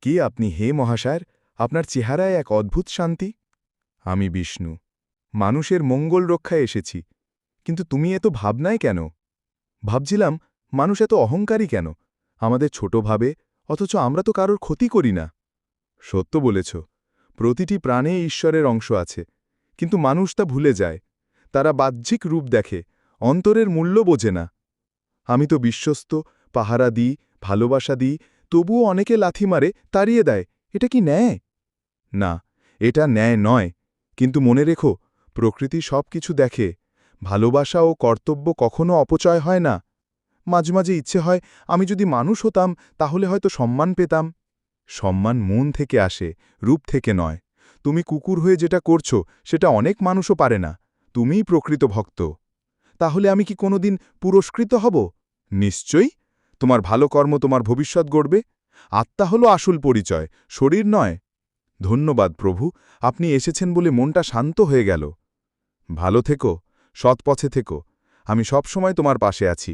কে আপনি হে মহাশয়? আপনার চেহারায় এক অদ্ভুত শান্তি। আমি বিষ্ণু, মানুষের মঙ্গল রক্ষায় এসেছি। কিন্তু তুমি এত ভাবনায় কেন? ভাবছিলাম, মানুষ এত অহংকারী কেন? আমাদের ছোট ভাবে, অথচ আমরা তো কারোর ক্ষতি করি না। সত্য বলেছ, প্রতিটি প্রাণে ঈশ্বরের অংশ আছে, কিন্তু মানুষ তা ভুলে যায়। তারা বাহ্যিক রূপ দেখে, অন্তরের মূল্য বোঝে না। আমি তো বিশ্বস্ত, পাহারা দিই, ভালোবাসা দিই, তবুও অনেকে লাথি মারে, তাড়িয়ে দেয়। এটা কি ন্যায়? না, এটা ন্যায় নয়। কিন্তু মনে রেখো, প্রকৃতি সব কিছু দেখে। ভালোবাসা ও কর্তব্য কখনো অপচয় হয় না। মাঝে মাঝে ইচ্ছে হয়, আমি যদি মানুষ হতাম তাহলে হয়তো সম্মান পেতাম। সম্মান মন থেকে আসে, রূপ থেকে নয়। তুমি কুকুর হয়ে যেটা করছো, সেটা অনেক মানুষও পারে না। তুমিই প্রকৃত ভক্ত। তাহলে আমি কি কোনোদিন পুরস্কৃত হব? নিশ্চয়ই। তোমার ভালো কর্ম তোমার ভবিষ্যৎ গড়বে। আত্মা হল আসল পরিচয়, শরীর নয়। ধন্যবাদ প্রভু, আপনি এসেছেন বলে মনটা শান্ত হয়ে গেল। ভালো থেকো, সৎ পথে থেকো। আমি সবসময় তোমার পাশে আছি।